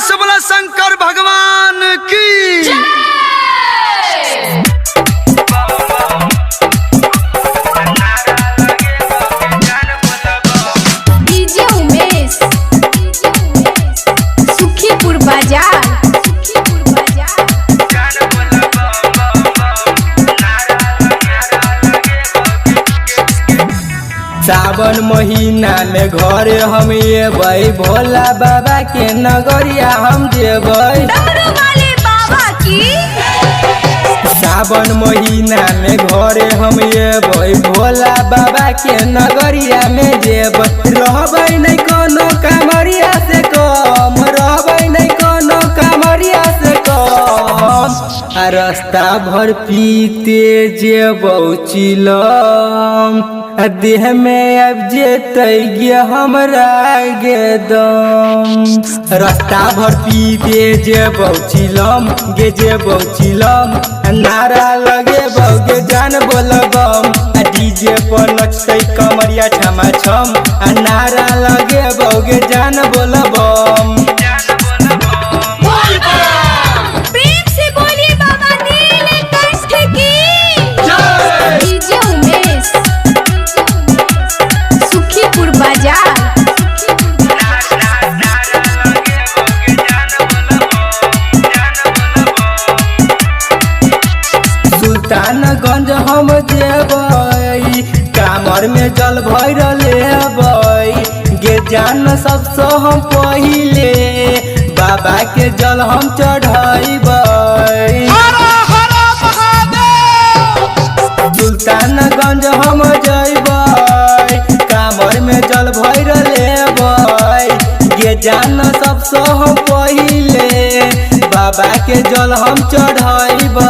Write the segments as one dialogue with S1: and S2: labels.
S1: से बोला शंकर भगवान की।
S2: डीजे उमेश सुखीपुर बाजार।
S3: सावन महीना में घरे हम अबै, भोला बाबा के नगरिया हम जेबै।
S2: बाबा की
S3: सावन महीना में घरे हम अबै, भोला बाबा के नगरिया में जेबै। रहबै नहीं कोनो कामरिया से कम, रहबै नहीं कोनो कामरिया से कम। आ रास्ता भर पीते जेबौ चिलम, देह में अब जेतै गे हमरा गे दम। रास्ता भर पीते जेबौ चिलम गे जेबौ चिलम, नारा लगेबौ गे जान बोलबम। डीजे पर नचतै कमरिया छमा छम, नारा लगेबौ गे जान बोलबम।
S2: प्रेम से बोलिए बाबा नीलकंठ की। डीजे उमेश सुखीपुर बाजार।
S3: सुल्तानगंज हम जेबै, कामर में जल भर लेबै। गे जान सबसे हम पहिले बाबा के जल हम चढ़ैबै। सुल्तानगंज हम जइबै, कामर में जल भर लेबै। गे जान सबसे हम पहिले बाबा के जल हम चढ़ैबै।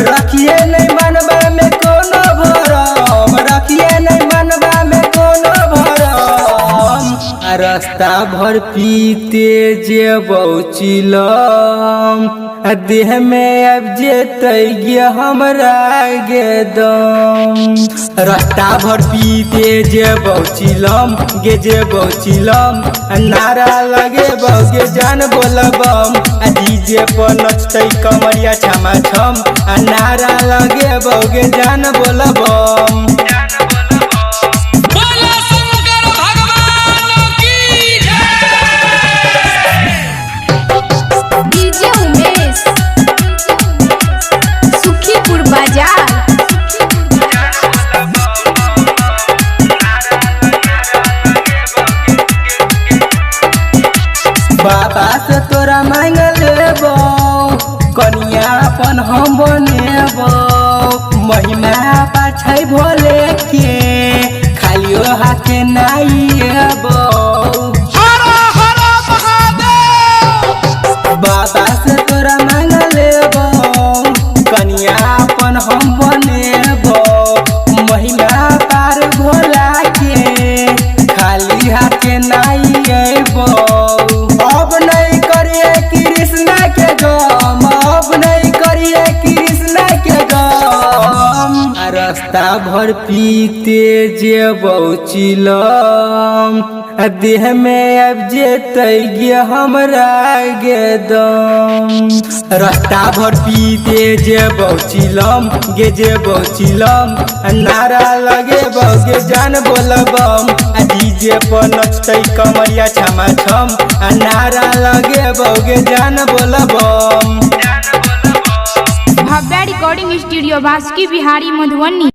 S3: रखिए नहीं मनबा में कोनो भरम, रखिए नहीं मनबा में कोनो भरम। आ रास्ता भर पीते जेबौ चिलम, देह में अब जेतै गे हमरा गे दम। रास्ता भर पीते जेबौ चिलम गे जेबौ चिलम, नारा लगेबौ गे जान बोलबम। डीजे पर नचतै कमरिया छमा छम, नारा लगेबौ गे जान बोलबम।
S2: डीजे उमेश सुखीपुर बाजार।
S3: बाबा से तोरा मांग लेबौ, कनिया अपन हम बनेबौ। महिमा पाछै भोले के खालियो हाथे नाई एबौ। बाबा से तोरा मांग लेबौ, कनिया अपन हम बनेबौ। महिमा पार भोला के खाली हाथे नाई एबौ। अब नहीं करिए कृष्णा के गम, अब नहीं करिए कृष्णा के गम। आ रास्ता भर पीते जेबौ चिलम, देह में अब जेतै गे हमरा गे दम। रास्ता भर पीते जेबौ चिलम गे जेबौ चिलम, नारा लगेबौ गे जान बोलबम। डीजे पर नचतै कमरिया छमा छम, नारा लगेबौ गे जान बोलबम।
S4: Bhavya recording studio Basuki Bihari Madhubani.